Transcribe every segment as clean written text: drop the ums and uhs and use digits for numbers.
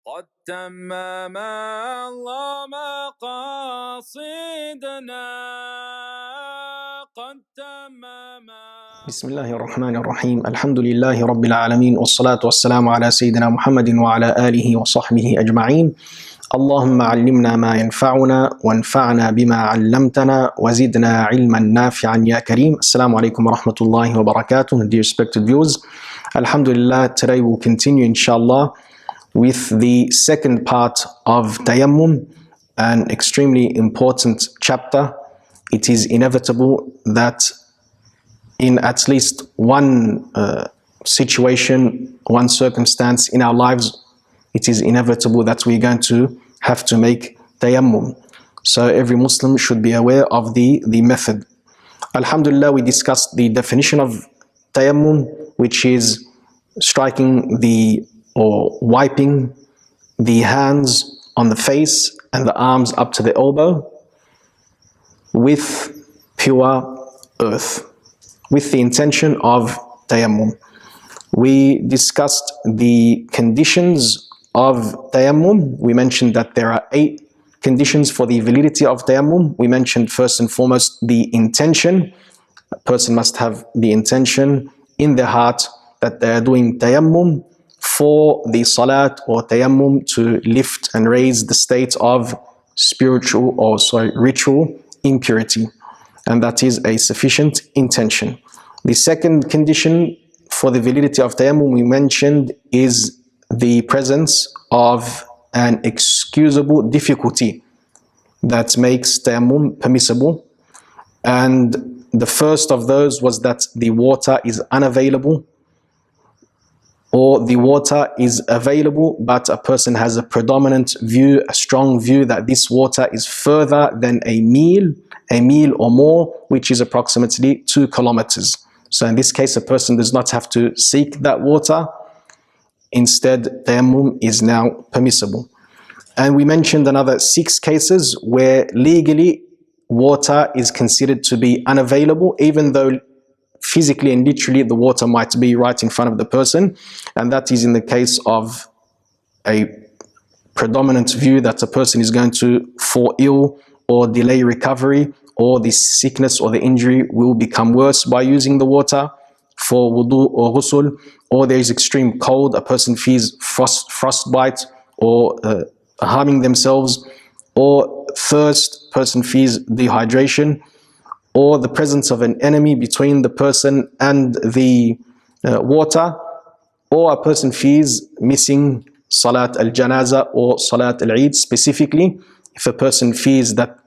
قد تمم الله مقاصدنا قد تمم. بسم الله الرحمن الرحيم. الحمد لله رب العالمين، والصلاة والسلام على سيدنا محمد وعلى آله وصحبه أجمعين. اللهم علمنا ما ينفعنا وانفعنا بما علمتنا وزدنا علما نافعا يا كريم. Assalamu alaikum wa rahmatullahi wa barakatuh. Dear respected viewers, Alhamdulillah, today we'll continue inshallah with the second part of Tayammum, an extremely important chapter. It is inevitable that in at least one situation, one circumstance in our lives, it is inevitable that we're going to have to make tayammum. So every Muslim should be aware of the method. Alhamdulillah, we discussed the definition of tayammum, which is striking or wiping the hands on the face and the arms up to the elbow with pure earth, with the intention of tayammum. We discussed the conditions of tayammum. We mentioned that there are 8 conditions for the validity of tayammum. We mentioned first and foremost the intention. A person must have the intention in their heart that they are doing tayammum for the salat or tayammum to lift and raise the state of ritual impurity. And that is a sufficient intention. The second condition for the validity of tayammum we mentioned is the presence of an excusable difficulty that makes tayammum permissible. And the first of those was that the water is unavailable, or the water is available but a person has a predominant view, a strong view that this water is further than a meal or more, which is approximately 2 kilometers. So in this case, a person does not have to seek that water. Instead, tayammum is now permissible. And we mentioned another 6 cases where legally water is considered to be unavailable, even though physically and literally the water might be right in front of the person. And that is in the case of a predominant view that a person is going to fall ill or delay recovery, or the sickness or the injury will become worse by using the water for wudu or ghusl, or there is extreme cold, a person feels frostbite or harming themselves, or thirst, person feels dehydration, or the presence of an enemy between the person and the water, or a person feels missing salat al-janaza or salat al-eid. Specifically, if a person feels that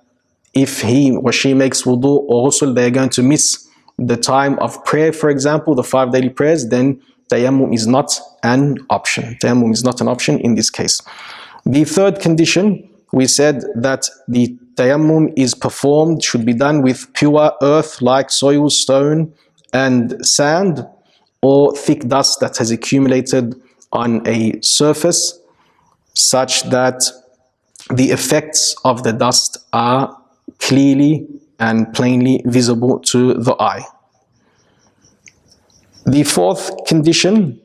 if he or she makes wudu or ghusl, they're going to miss the time of prayer, for example, the 5 daily prayers, then tayammum is not an option. Tayammum is not an option in this case. The third condition, we said that the tayammum is performed, should be done with pure earth like soil, stone and sand, or thick dust that has accumulated on a surface such that the effects of the dust are clearly and plainly visible to the eye. The fourth condition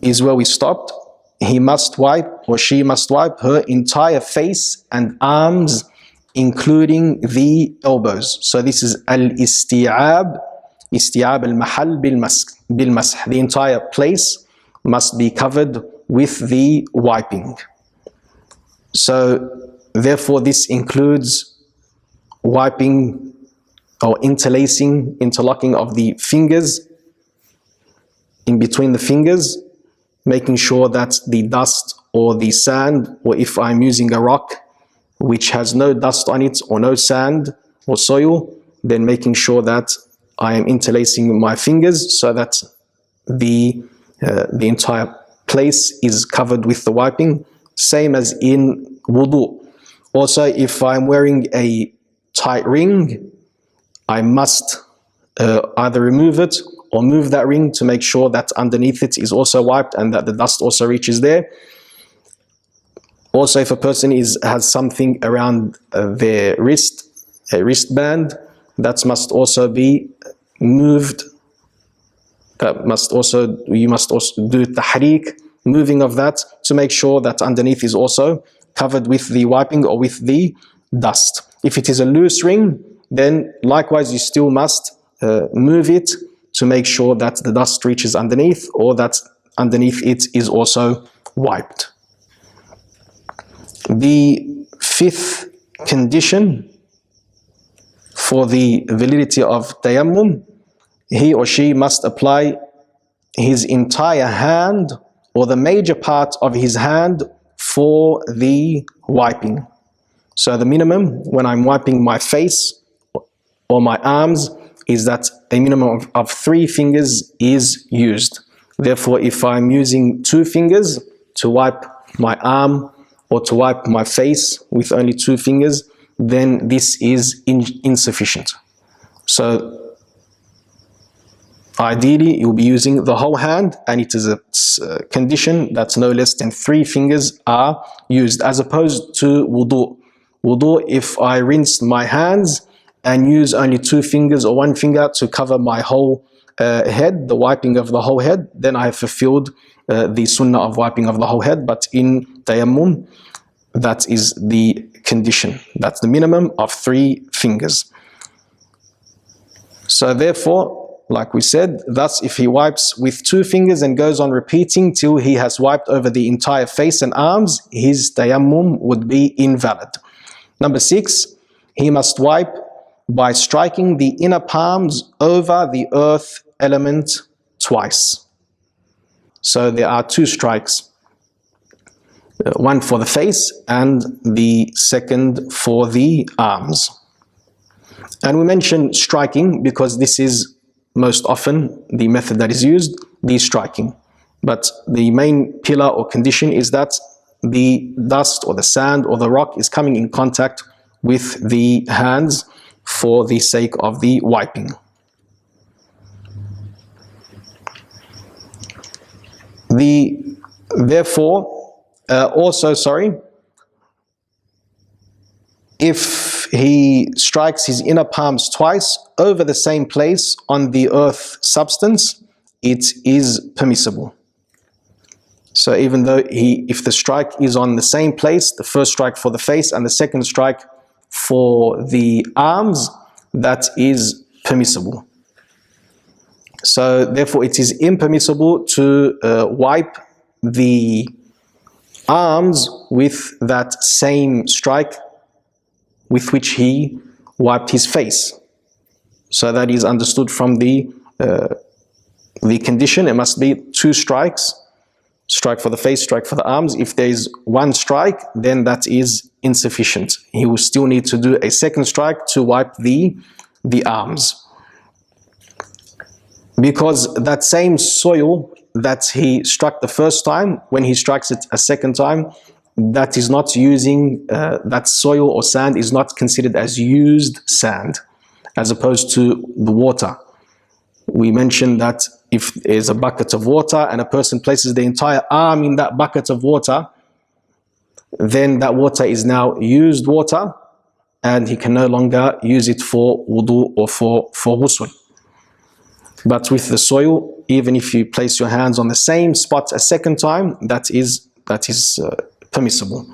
is where we stopped. He must wipe, or she must wipe, her entire face and arms, including the elbows. So this is al-isti'ab al-mahal bil-masah. The entire place must be covered with the wiping. So therefore this includes wiping or interlocking of the fingers, in between the fingers, making sure that the dust or the sand, or if I'm using a rock which has no dust on it or no sand or soil, then making sure that I am interlacing my fingers so that the entire place is covered with the wiping. Same as in wudu. Also, if I'm wearing a tight ring, I must either remove it or move that ring to make sure that underneath it is also wiped and that the dust also reaches there. Also, if a person has something around their wrist, a wristband, that must also be moved. You must also do tahriq moving of that to make sure that underneath is also covered with the wiping or with the dust. If it is a loose ring, then likewise you still must move it to make sure that the dust reaches underneath, or that underneath it is also wiped. The fifth condition for the validity of tayammum, he or she must apply his entire hand or the major part of his hand for the wiping. So the minimum when I'm wiping my face or my arms is that a minimum of 3 fingers is used. Therefore, if I'm using 2 fingers to wipe my arm or to wipe my face with only 2 fingers, then this is insufficient. So ideally, you'll be using the whole hand, and it is a condition that no less than 3 fingers are used, as opposed to wudu. Wudu, if I rinse my hands and use only 2 fingers or 1 finger to cover my whole head, the wiping of the whole head, then I have fulfilled the sunnah of wiping of the whole head. But in tayammum, that is the condition. That's the minimum of 3 fingers. So therefore, like we said, thus if he wipes with 2 fingers and goes on repeating till he has wiped over the entire face and arms, his tayammum would be invalid. Number 6, he must wipe by striking the inner palms over the earth element twice. So there are 2 strikes, one for the face and the second for the arms. And we mention striking because this is most often the method that is used, the striking. But the main pillar or condition is that the dust or the sand or the rock is coming in contact with the hands for the sake of the wiping. If he strikes his inner palms twice over the same place on the earth substance, it is permissible. So even though if the strike is on the same place, the first strike for the face and the second strike for the arms, that is permissible. So therefore it is impermissible to wipe the arms with that same strike with which he wiped his face. So that is understood from the condition. It must be 2 strikes, strike for the face, strike for the arms. If there is 1 strike, then that is insufficient. He will still need to do a second strike to wipe the arms. Because that same soil that he struck the first time, when he strikes it a second time, that is not using, that soil or sand is not considered as used sand, as opposed to the water. We mentioned that if there's a bucket of water and a person places the entire arm in that bucket of water, then that water is now used water, and he can no longer use it for wudu or for ghusl. But with the soil, even if you place your hands on the same spot a second time, that is permissible.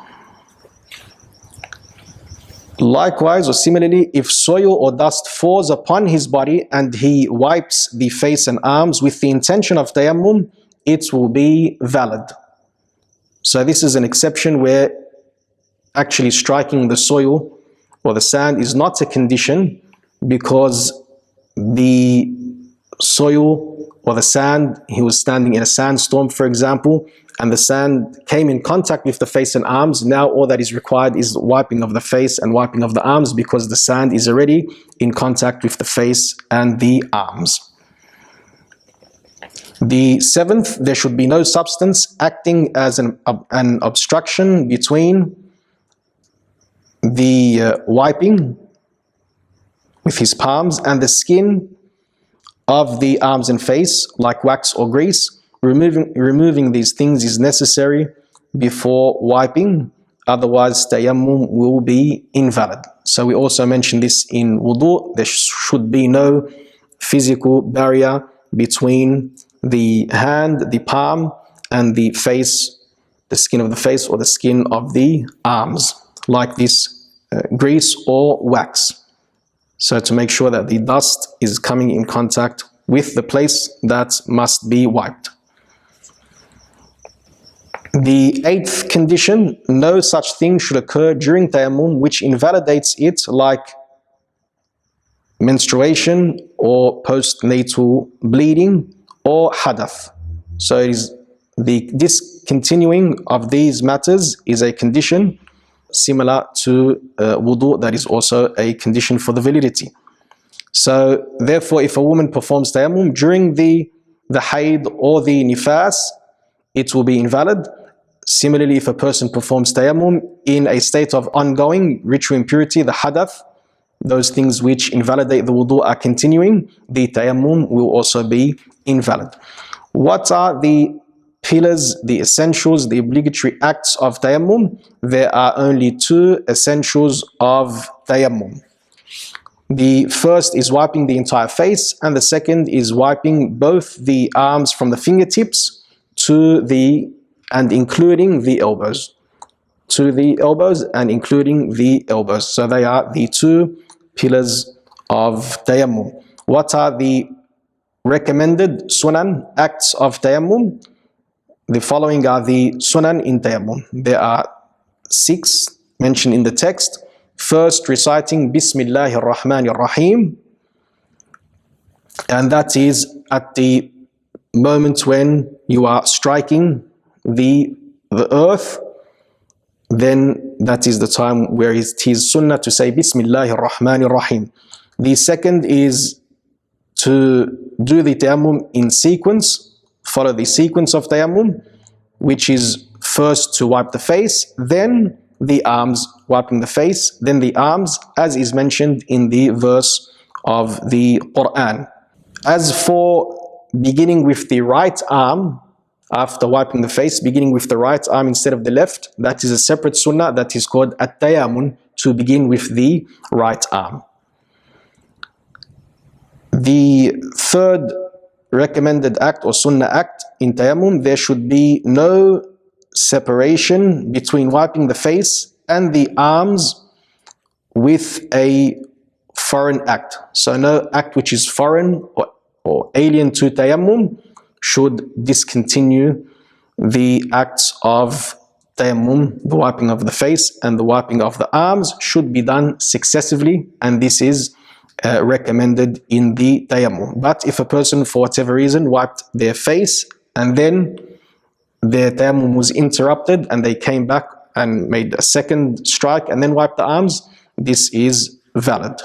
Likewise or similarly, if soil or dust falls upon his body and he wipes the face and arms with the intention of tayammum, it will be valid. So this is an exception where actually striking the soil or the sand is not a condition, because the soil or the sand, he was standing in a sandstorm, for example, and the sand came in contact with the face and arms. Now all that is required is wiping of the face and wiping of the arms, because the sand is already in contact with the face and the arms. The 7th, there should be no substance acting as an obstruction between the wiping with his palms and the skin of the arms and face, like wax or grease. Removing these things is necessary before wiping, otherwise tayammum will be invalid. So we also mentioned this in wudu. There should be no physical barrier between the hand, the palm, and the face, the skin of the face or the skin of the arms, like this grease or wax. So to make sure that the dust is coming in contact with the place that must be wiped. The eighth condition, no such thing should occur during tayammum which invalidates it, like menstruation or postnatal bleeding or hadath. So it is the discontinuing of these matters is a condition similar to wudu, that is also a condition for the validity. So therefore, if a woman performs tayammum during the hayd or the nifas, it will be invalid. Similarly, if a person performs tayammum in a state of ongoing ritual impurity, the hadath, those things which invalidate the wudu are continuing, the tayammum will also be invalid. What are the pillars, the essentials, the obligatory acts of tayammum? There are only two essentials of tayammum. The first is wiping the entire face, and the second is wiping both the arms from the fingertips to the and including the elbows. To the elbows and including the elbows. So they are the two pillars of tayammum. What are the recommended sunan, acts of tayammum? The following are the sunan in tayammum. There are 6 mentioned in the text. First, reciting Bismillahir Rahmanir Rahim, and that is at the moment when you are striking the earth, then that is the time where it is sunnah to say Bismillahir Rahmanir Rahim. The second is to do the tayammum in sequence, follow the sequence of tayammum, which is first to wipe the face, then the arms, wiping the face, then the arms, as is mentioned in the verse of the Quran. As for beginning with the right arm, after wiping the face, beginning with the right arm instead of the left, that is a separate sunnah that is called at-tayammun, to begin with the right arm. The third recommended act or sunnah act in tayammum, there should be no separation between wiping the face and the arms with a foreign act. So no act which is foreign or alien to tayammum should discontinue the acts of tayammum. The wiping of the face and the wiping of the arms should be done successively, and this is recommended in the tayammum. But if a person for whatever reason wiped their face and then their tayammum was interrupted and they came back and made a second strike and then wiped the arms, this is valid.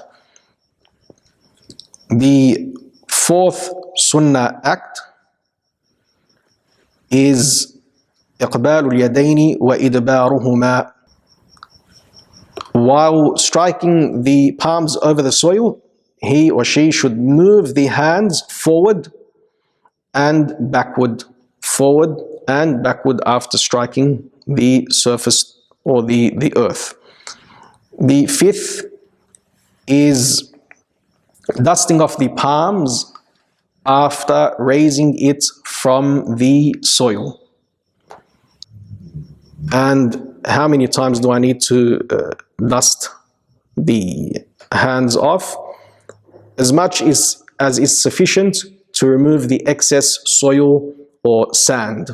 The fourth sunnah act is إقبال اليدين وإدبارهما. While striking the palms over the soil, he or she should move the hands forward and backward, forward and backward after striking the surface or the earth. The fifth is dusting off the palms after raising it from the soil. And how many times do I need to dust the hands off? As much as is sufficient to remove the excess soil or sand.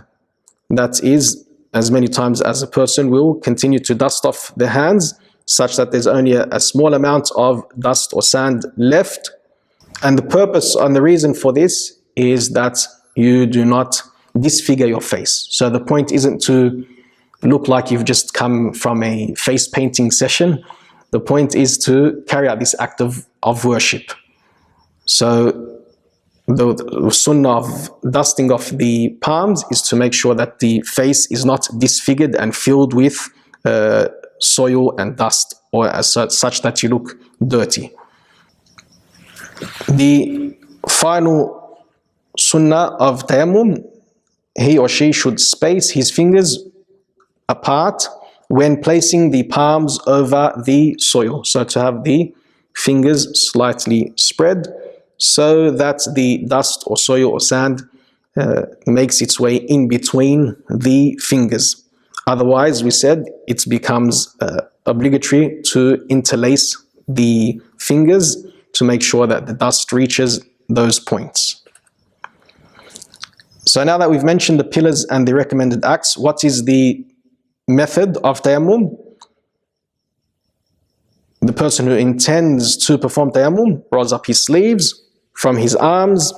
That is, as many times as a person will continue to dust off the hands, such that there's only a small amount of dust or sand left. And the purpose and the reason for this is that you do not disfigure your face. So the point isn't to look like you've just come from a face painting session. The point is to carry out this act of worship. So the sunnah of dusting off the palms is to make sure that the face is not disfigured and filled with soil and dust, or as such that you look dirty. The final sunnah of tayammum, he or she should space his fingers apart when placing the palms over the soil. So to have the fingers slightly spread so that the dust or soil or sand makes its way in between the fingers. Otherwise, we said it becomes obligatory to interlace the fingers to make sure that the dust reaches those points. So now that we've mentioned the pillars and the recommended acts, what is the method of tayammum? The person who intends to perform tayammum rolls up his sleeves from his arms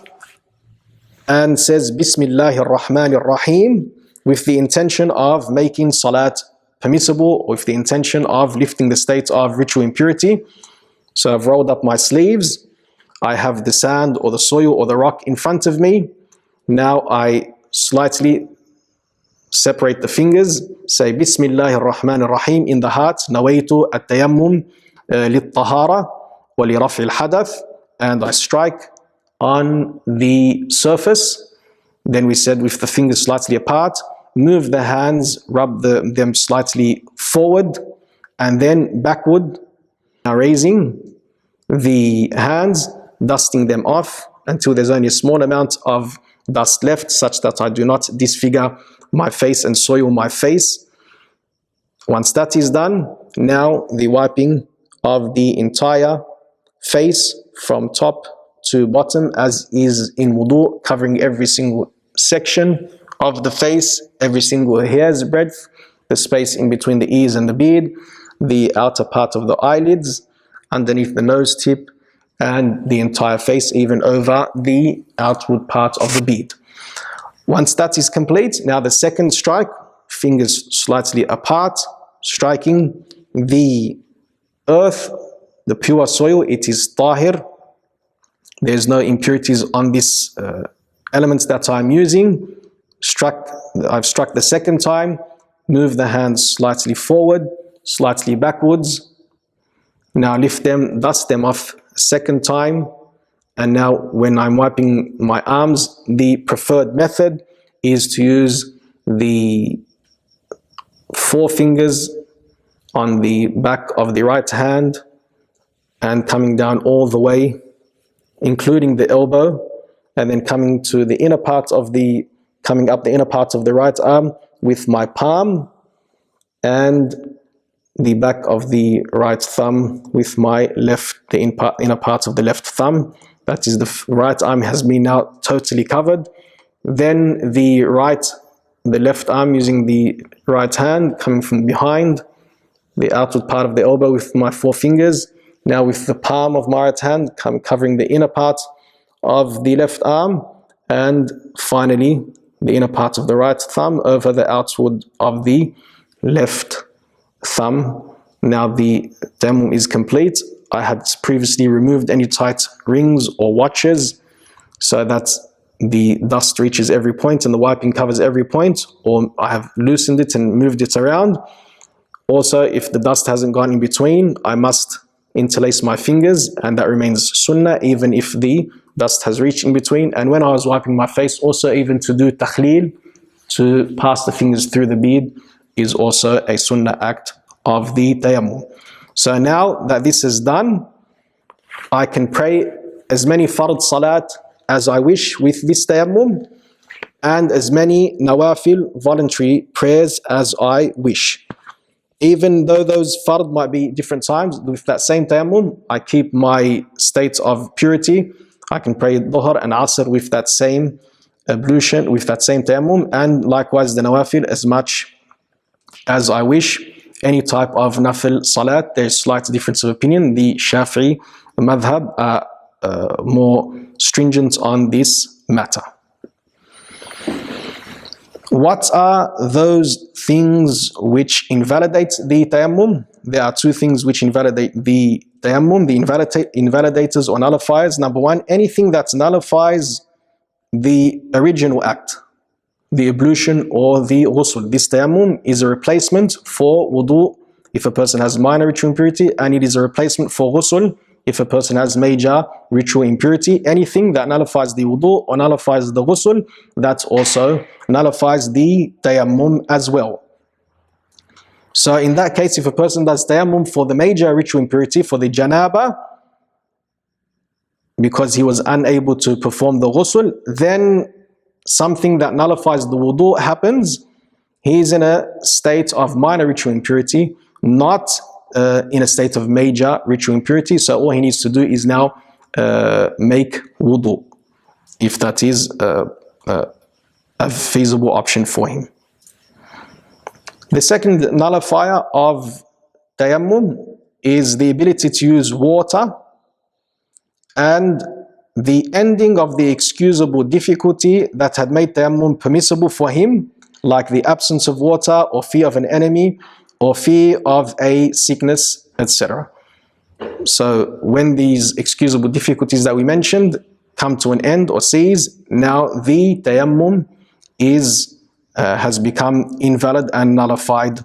and says Bismillahir Rahmanir Rahim with the intention of making salat permissible, or with the intention of lifting the state of ritual impurity. So I've rolled up my sleeves, I have the sand or the soil or the rock in front of me. Now I slightly separate the fingers, say Bismillahir Rahmanir Rahim in the heart, Nawaitu at-tayammum lit-tahara wa li raf'i al-hadath, and I strike on the surface. Then we said with the fingers slightly apart, move the hands, rub them slightly forward and then backward, now raising the hands, dusting them off until there's only a small amount of dust left, such that I do not disfigure my face and soil my face. Once that is done, now the wiping of the entire face from top to bottom, as is in wudu, covering every single section of the face, every single hair's breadth, the space in between the ears and the beard, the outer part of the eyelids, underneath the nose tip, and the entire face, even over the outward part of the beard. Once that is complete, now the second strike, fingers slightly apart, striking the earth, the pure soil. It is tahir. There's no impurities on this elements that I'm using. I've struck the second time, move the hands slightly forward, slightly backwards. Now lift them, dust them off second time. And now when I'm wiping my arms, the preferred method is to use the forefingers on the back of the right hand and coming down all the way, including the elbow, and then coming to the inner part of coming up the inner part of the right arm with my palm, and the back of the right thumb with my the inner part of the left thumb. That is, the right arm has been now totally covered. Then the left arm using the right hand coming from behind the outward part of the elbow with my forefingers. Now with the palm of my right hand covering the inner part of the left arm, and finally the inner part of the right thumb over the outward of the left thumb. Now the tayammum is complete. I had previously removed any tight rings or watches so that the dust reaches every point and the wiping covers every point, or I have loosened it and moved it around. Also, if the dust hasn't gone in between, I must interlace my fingers, and that remains sunnah even if the dust has reached in between. And when I was wiping my face, also even to do takhleel, to pass the fingers through the beard, is also a sunnah act of the tayammum. So now that this is done, I can pray as many fard salat as I wish with this tayammum, and as many nawafil voluntary prayers as I wish. Even though those fard might be different times, with that same tayammum, I keep my state of purity. I can pray dhuhr and asr with that same ablution, with that same tayammum, and likewise the nawafil as much as I wish. Any type of nafil salat, there's slight difference of opinion. The Shafi'i madhab are more stringent on this matter. What are those things which invalidate the tayammum? There are two things which invalidate the tayammum, the invalidators or nullifiers. Number one, anything that nullifies the original act, the ablution or the ghusl. This tayammum is a replacement for wudu if a person has minor ritual impurity, and it is a replacement for ghusl if a person has major ritual impurity. Anything that nullifies the wudu or nullifies the ghusl, that also nullifies the tayammum as well. So in that case, if a person does tayammum for the major ritual impurity, for the janaba, because he was unable to perform the ghusl, then something that nullifies the wudu happens, he is in a state of minor ritual impurity, not in a state of major ritual impurity. So all he needs to do is now make wudu, if that is a feasible option for him. The second nullifier of tayammum is the ability to use water and the ending of the excusable difficulty that had made tayammum permissible for him, like the absence of water or fear of an enemy or fear of a sickness, etc. So when these excusable difficulties that we mentioned come to an end or cease, now the tayammum has become invalid and nullified.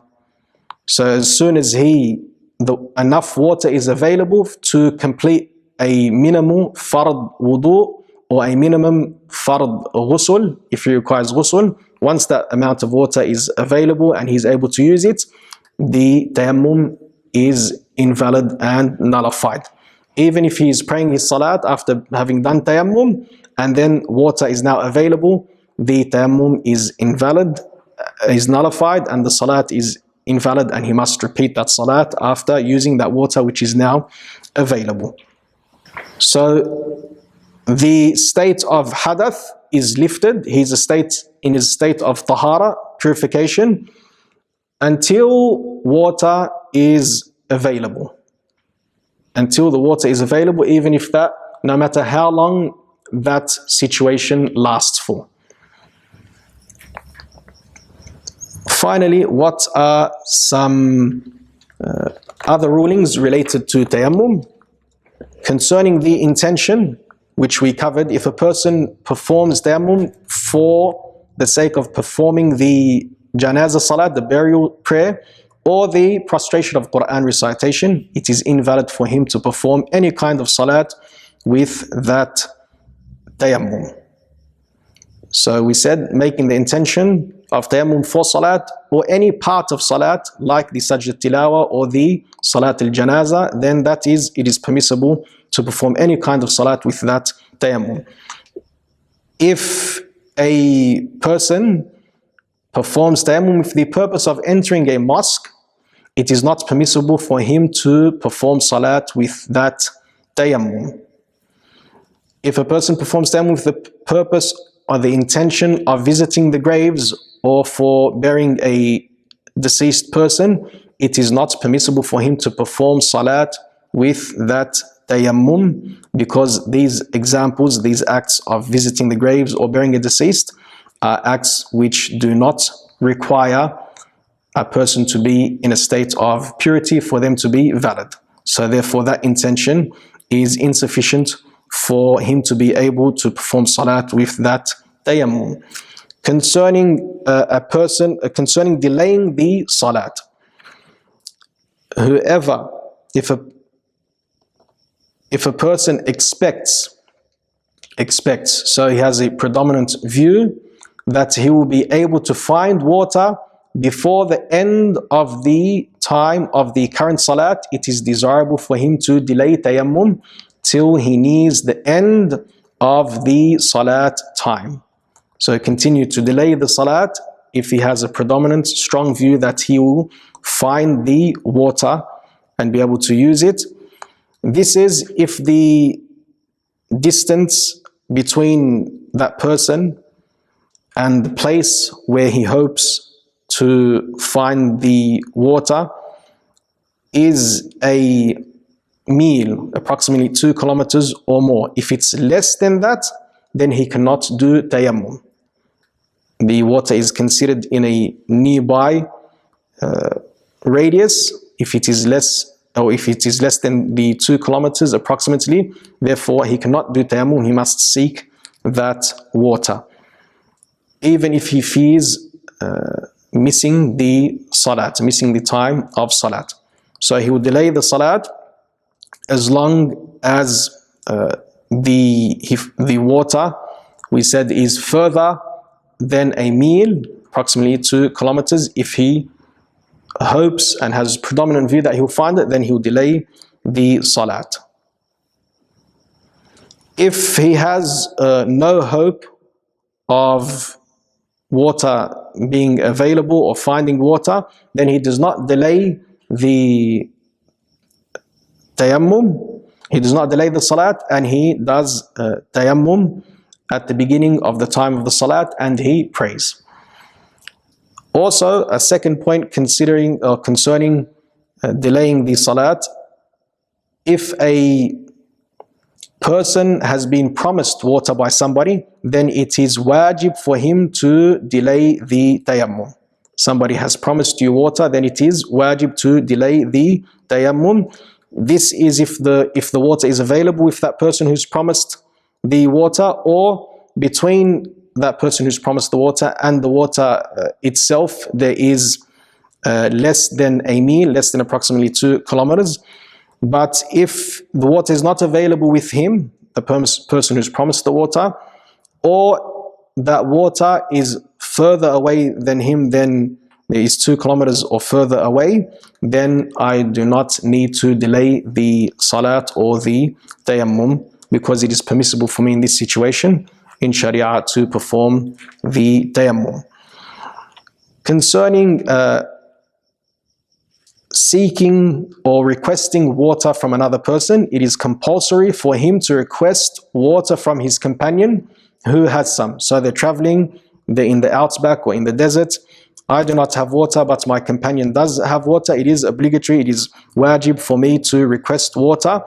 So as soon as enough water is available to complete a minimum fard wudu or a minimum fard ghusl, if he requires ghusl, once that amount of water is available and he's able to use it, the tayammum is invalid and nullified. Even if he is praying his salat after having done tayammum and then water is now available, the tayammum is invalid, is nullified, and the salat is invalid, and he must repeat that salat after using that water which is now available. So the state of hadath is lifted. He's in his state of tahara, purification, until water is available. Until the water is available, even if that, no matter how long that situation lasts for. Finally, what are some other rulings related to tayammum? Concerning the intention, which we covered, if a person performs tayammum for the sake of performing the janazah salat, the burial prayer, or the prostration of Quran recitation, it is invalid for him to perform any kind of salat with that tayammum. So we said making the intention of tayammum for salat or any part of salat like the sajdat tilawa or the salat al-janaza, then it is permissible to perform any kind of salat with that tayammum. If a person performs tayammum with the purpose of entering a mosque, it is not permissible for him to perform salat with that tayammum. If a person performs tayammum with the purpose or the intention of visiting the graves or for burying a deceased person, it is not permissible for him to perform salat with that tayammum, because these examples, these acts of visiting the graves or burying a deceased, are acts which do not require a person to be in a state of purity for them to be valid. So therefore that intention is insufficient for him to be able to perform salat with that tayammum. Concerning concerning delaying the salat, if a person expects, so he has a predominant view that he will be able to find water before the end of the time of the current salat, it is desirable for him to delay tayammum till he nears the end of the salat time. So continue to delay the salat if he has a predominant strong view that he will find the water and be able to use it. This is if the distance between that person and the place where he hopes to find the water is a mil, approximately 2 kilometers or more. If it's less than that, then he cannot do tayammum. The water is considered in a nearby radius. If it is less than the 2 kilometers approximately, therefore he cannot do tayammum, he must seek that water. Even if he fears missing the salat, missing the time of salat. So he will delay the salat as long as the water, we said, is further than a mil, approximately 2 kilometers. If he hopes and has predominant view that he'll find it, then he'll delay the salat. If he has no hope of water being available or finding water, then he does not delay the tayammum, he does not delay the salat, and he does tayammum at the beginning of the time of the salat, and he prays. Also, a second point concerning delaying the salat, if a person has been promised water by somebody, then it is wajib for him to delay the tayammum. Somebody has promised you water, then it is wajib to delay the tayammum. This is if the water is available with that person who's promised the water, or between that person who's promised the water and the water itself there is less than a mil, less than approximately 2 kilometers. But if the water is not available with him, the person who's promised the water, or that water is further away than him, then there is 2 kilometers or further away, then I do not need to delay the salat or the tayammum, because it is permissible for me in this situation in Sharia to perform the tayammum. Concerning seeking or requesting water from another person, it is compulsory for him to request water from his companion who has some. So they're traveling, they're in the outback or in the desert. I do not have water, but my companion does have water. It is obligatory, it is wajib for me to request water,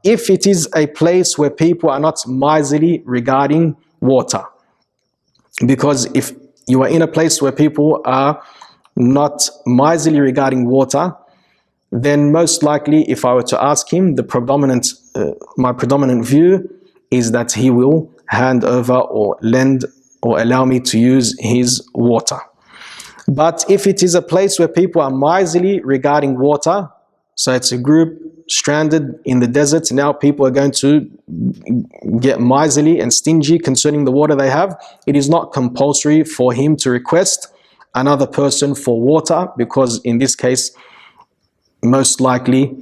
if it is a place where people are not miserly regarding water. Because if you are in a place where people are not miserly regarding water, then most likely, if I were to ask him, my predominant view is that he will hand over or lend or allow me to use his water. But if it is a place where people are miserly regarding water, so it's a group stranded in the desert, now people are going to get miserly and stingy concerning the water they have, it is not compulsory for him to request another person for water, because in this case, most likely,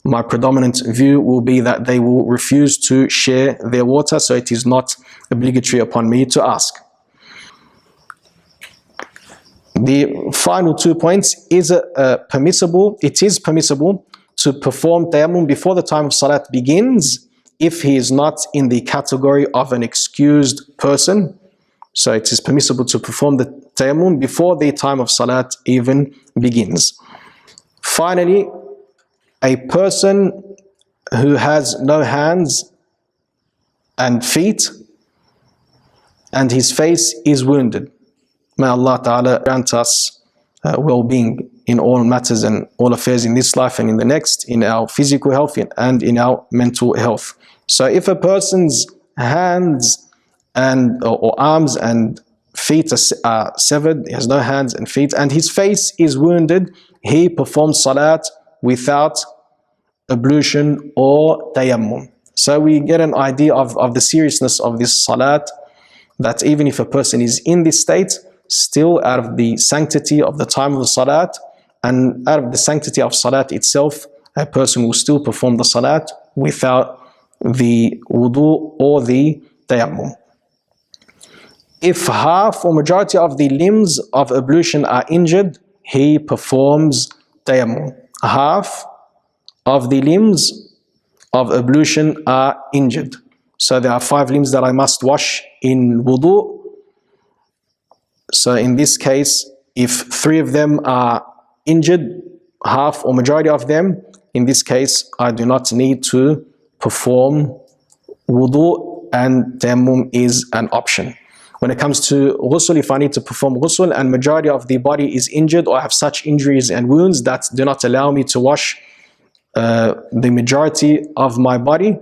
my predominant view will be that they will refuse to share their water, so it is not obligatory upon me to ask. The final 2 points is it is permissible to perform tayammum before the time of salat begins if he is not in the category of an excused person. So it is permissible to perform the tayammum before the time of salat even begins. Finally, a person who has no hands and feet and his face is wounded. May Allah Ta'ala grant us well-being in all matters and all affairs in this life and in the next, in our physical health and in our mental health. So if a person's hands or arms and feet are severed, he has no hands and feet, and his face is wounded, he performs salat without ablution or tayammum. So we get an idea of the seriousness of this salat, that even if a person is in this state, still out of the sanctity of the time of the salat and out of the sanctity of salat itself, a person will still perform the salat without the wudu or the tayammum. If half or majority of the limbs of ablution are injured, he performs tayammum. Half of the limbs of ablution are injured. So there are 5 limbs that I must wash in wudu. So in this case, if 3 of them are injured, half or majority of them, in this case, I do not need to perform wudu, and tayammum is an option. When it comes to ghusl, if I need to perform ghusl and majority of the body is injured or I have such injuries and wounds that do not allow me to wash the majority of my body,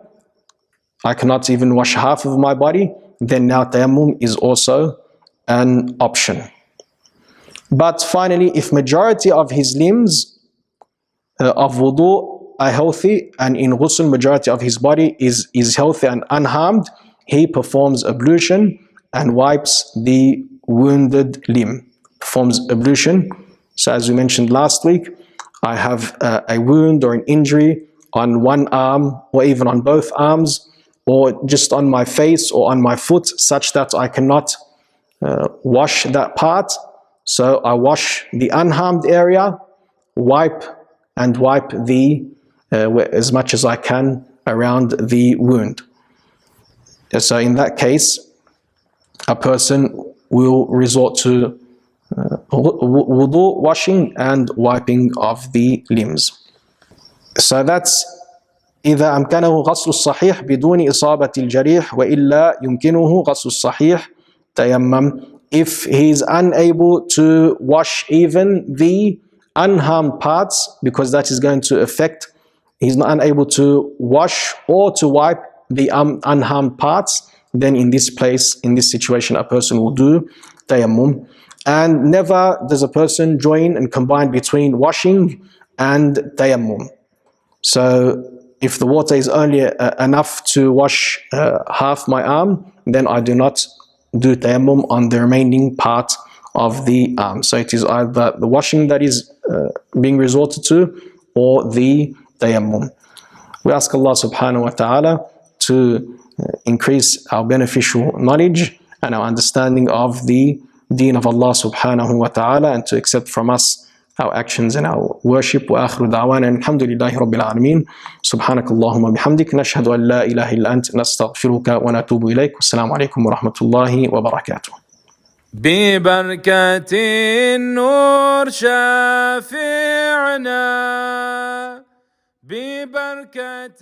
I cannot even wash half of my body, then now tayammum is also an option. But finally, if majority of his limbs of wudu are healthy, and in ghusl majority of his body is healthy and unharmed, he performs ablution and wipes the wounded limb. Performs ablution. So as we mentioned last week, I have a wound or an injury on one arm or even on both arms, or just on my face or on my foot, such that I cannot wash that part. So I wash the unharmed area, wipe the as much as I can around the wound. So in that case, a person will resort to wudu, washing and wiping of the limbs. So that's إذا أمكنه غسل الصحيح بدون إصابة الجريح وإلا يمكنه غسل الصحيح تيمم. If he is unable to wash even the unharmed parts, because that is going to affect, he's not unable to wash or to wipe the unharmed parts, then in this situation, a person will do tayammum. And never does a person join and combine between washing and tayammum. So if the water is only enough to wash half my arm, then I do not do tayammum on the remaining part of the arm. So it is either the washing that is being resorted to or the tayammum. We ask Allah subhanahu wa ta'ala to increase our beneficial knowledge and our understanding of the deen of Allah subhanahu wa ta'ala, and to accept from us our actions and our worship. Wa akhiru da'wana alhamdulillahi rabbil alameen. Subhanakallahumma bihamdik, nashhadu an la ilaha illa ant, nastaghfiruka wa natubu ilayk. Wassalamu alaikum wa rahmatullahi wa barakatuh. ببركة النور شافعنا ببركة